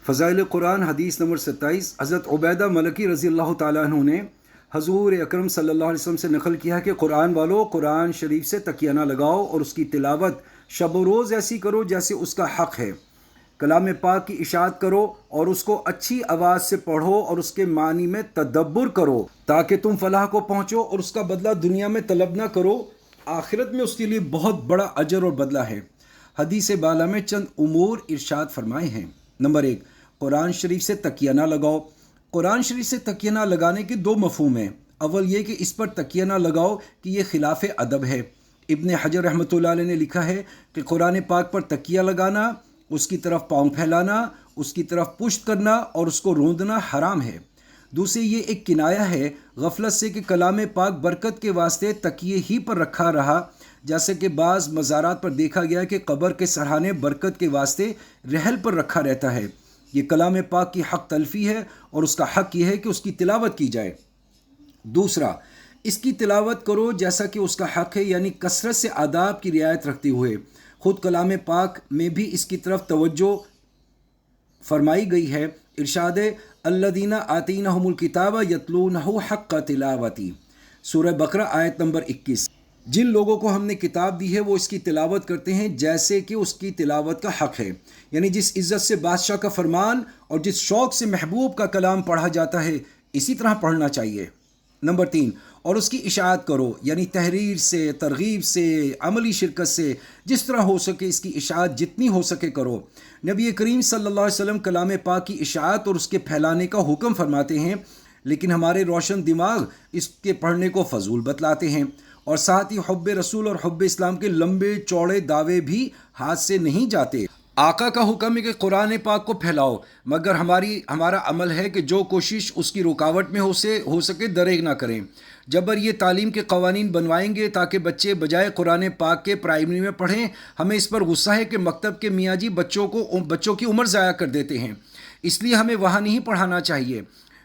فضائل قرآن حدیث نمبر 27 حضرت عبیدہ ملکی رضی اللہ تعالیٰ عنہ نے حضور اکرم صلی اللہ علیہ وسلم سے نقل کیا کہ قرآن والو، قرآن شریف سے تکیہ نہ لگاؤ اور اس کی تلاوت شب و روز ایسی کرو جیسے اس کا حق ہے۔ کلام پاک کی اشاعت کرو اور اس کو اچھی آواز سے پڑھو اور اس کے معنی میں تدبر کرو تاکہ تم فلاح کو پہنچو اور اس کا بدلہ دنیا میں طلب نہ کرو، آخرت میں اس کے لیے بہت بڑا اجر اور بدلہ ہے۔ حدیث بالا میں چند امور ارشاد فرمائے ہیں۔ نمبر 1، قرآن شریف سے تکیہ نہ لگاؤ۔ قرآن شریف سے تکیہ نہ لگانے کے دو مفہوم ہیں۔ اول یہ کہ اس پر تکیہ نہ لگاؤ کہ یہ خلاف ادب ہے۔ ابن حجر رحمۃ اللہ علیہ نے لکھا ہے کہ قرآن پاک پر تکیہ لگانا، اس کی طرف پاؤں پھیلانا، اس کی طرف پشت کرنا اور اس کو روندنا حرام ہے۔ دوسری یہ ایک کنایہ ہے غفلت سے کہ کلام پاک برکت کے واسطے تکیے ہی پر رکھا رہا، جیسے کہ بعض مزارات پر دیکھا گیا کہ قبر کے سرحانے برکت کے واسطے رحل پر رکھا رہتا ہے۔ یہ کلام پاک کی حق تلفی ہے اور اس کا حق یہ ہے کہ اس کی تلاوت کی جائے۔ دوسرا، اس کی تلاوت کرو جیسا کہ اس کا حق ہے، یعنی کثرت سے آداب کی رعایت رکھتے ہوئے۔ خود کلام پاک میں بھی اس کی طرف توجہ فرمائی گئی ہے۔ ارشاد الذین آتینہم الکتاب یتلونہ حق تلاوتی، سورہ بقرہ آیت نمبر 21۔ جن لوگوں کو ہم نے کتاب دی ہے وہ اس کی تلاوت کرتے ہیں جیسے کہ اس کی تلاوت کا حق ہے، یعنی جس عزت سے بادشاہ کا فرمان اور جس شوق سے محبوب کا کلام پڑھا جاتا ہے اسی طرح پڑھنا چاہیے۔ نمبر 3، اور اس کی اشاعت کرو، یعنی تحریر سے، ترغیب سے، عملی شرکت سے، جس طرح ہو سکے اس کی اشاعت جتنی ہو سکے کرو۔ نبی کریم صلی اللہ علیہ وسلم کلام پاک کی اشاعت اور اس کے پھیلانے کا حکم فرماتے ہیں، لیکن ہمارے روشن دماغ اس کے پڑھنے کو فضول بتلاتے ہیں، اور ساتھ ہی حب رسول اور حب اسلام کے لمبے چوڑے دعوے بھی ہاتھ سے نہیں جاتے۔ آقا کا حکم ہے کہ قرآن پاک کو پھیلاؤ، مگر ہمارا عمل ہے کہ جو کوشش اس کی رکاوٹ میں ہو سکے دریغ نہ کریں۔ جبر یہ تعلیم کے قوانین بنوائیں گے تاکہ بچے بجائے قرآن پاک کے پرائمری میں پڑھیں۔ ہمیں اس پر غصہ ہے کہ مکتب کے میاں جی بچوں کی عمر ضائع کر دیتے ہیں، اس لیے ہمیں وہاں نہیں پڑھانا چاہیے۔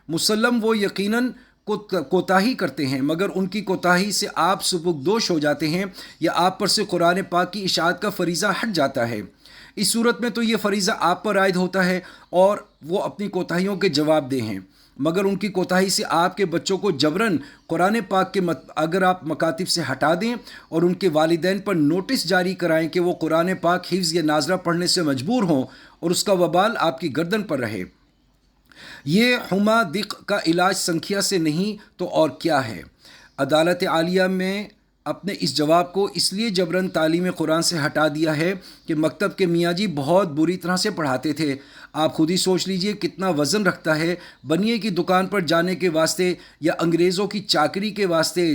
مسلم وہ یقیناً کوتاہی کرتے ہیں، مگر ان کی کوتاہی سے آپ سبکدوش ہو جاتے ہیں یا آپ پر سے قرآن پاک کی اشاعت کا فریضہ ہٹ جاتا ہے۔ اس صورت میں تو یہ فریضہ آپ پر عائد ہوتا ہے اور وہ اپنی کوتاہیوں کے جواب دہ ہیں، مگر ان کی کوتاہی سے آپ کے بچوں کو جبراً قرآن پاک کے اگر آپ مکاتب سے ہٹا دیں اور ان کے والدین پر نوٹس جاری کرائیں کہ وہ قرآن پاک حفظ یا ناظرہ پڑھنے سے مجبور ہوں اور اس کا وبال آپ کی گردن پر رہے۔ یہ حما دق کا علاج سنکھیا سے نہیں تو اور کیا ہے۔ عدالت عالیہ میں اپنے اس جواب کو اس لیے جبراً تعلیم قرآن سے ہٹا دیا ہے کہ مکتب کے میاں جی بہت بری طرح سے پڑھاتے تھے۔ آپ خود ہی سوچ لیجئے کتنا وزن رکھتا ہے بنیے کی دکان پر جانے کے واسطے یا انگریزوں کی چاکری کے واسطے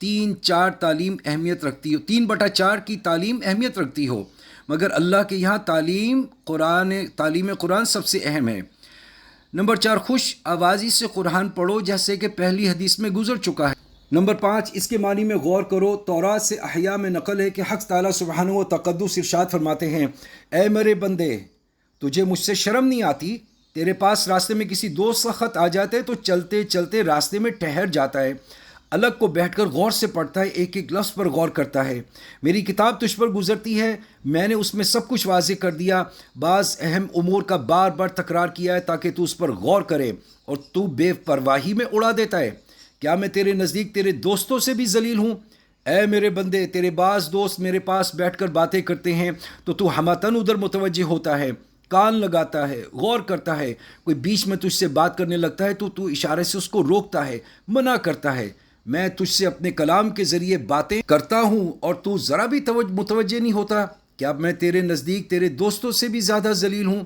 3/4 تعلیم اہمیت رکھتی ہو، 3/4 کی تعلیم اہمیت رکھتی ہو، مگر اللہ کے یہاں تعلیم قرآن سب سے اہم ہے۔ نمبر 4، خوش آوازی سے قرآن پڑھو جیسے کہ پہلی حدیث میں گزر چکا ہے۔ نمبر 5، اس کے معنی میں غور کرو۔ تورات سے احیاء میں نقل ہے کہ حق تعالیٰ سبحانہ و تقدس ارشاد فرماتے ہیں، اے میرے بندے، تجھے مجھ سے شرم نہیں آتی؟ تیرے پاس راستے میں کسی دوست کا خط آ جاتا ہے تو چلتے چلتے راستے میں ٹھہر جاتا ہے، الگ کو بیٹھ کر غور سے پڑھتا ہے، ایک ایک لفظ پر غور کرتا ہے۔ میری کتاب تجھ پر گزرتی ہے، میں نے اس میں سب کچھ واضح کر دیا، بعض اہم امور کا بار بار تکرار کیا ہے تاکہ تو اس پر غور کرے، اور تو بے پرواہی میں اڑا دیتا ہے۔ کیا میں تیرے نزدیک تیرے دوستوں سے بھی ذلیل ہوں؟ اے میرے بندے، تیرے بعض دوست میرے پاس بیٹھ کر باتیں کرتے ہیں تو ہمتاً ادھر متوجہ ہوتا ہے، کان لگاتا ہے، غور کرتا ہے۔ کوئی بیچ میں تجھ سے بات کرنے لگتا ہے تو اشارے سے اس کو روکتا ہے، منع کرتا ہے۔ میں تجھ سے اپنے کلام کے ذریعے باتیں کرتا ہوں اور تو ذرا بھی متوجہ نہیں ہوتا۔ کیا میں تیرے نزدیک تیرے دوستوں سے بھی زیادہ ذلیل ہوں؟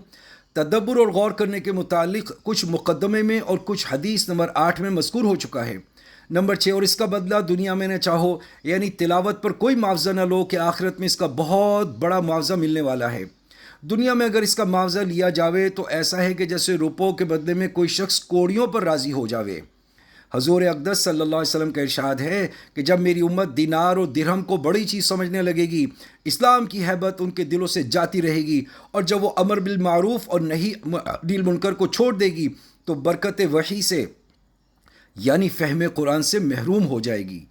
تدبر اور غور کرنے کے متعلق کچھ مقدمے میں اور کچھ حدیث نمبر 8 میں مذکور ہو چکا ہے۔ نمبر 6، اور اس کا بدلہ دنیا میں نہ چاہو، یعنی تلاوت پر کوئی معاوضہ نہ لو کہ آخرت میں اس کا بہت بڑا معاوضہ ملنے والا ہے۔ دنیا میں اگر اس کا معاوضہ لیا جاوے تو ایسا ہے کہ جیسے روپوں کے بدلے میں کوئی شخص کوڑیوں پر راضی ہو جاوے۔ حضور اقدس صلی اللہ علیہ وسلم کا ارشاد ہے کہ جب میری امت دینار اور درہم کو بڑی چیز سمجھنے لگے گی، اسلام کی ہیبت ان کے دلوں سے جاتی رہے گی، اور جب وہ امر بالمعروف اور نہی عن المنکر کو چھوڑ دے گی تو برکت وحی سے یعنی فہم قرآن سے محروم ہو جائے گی۔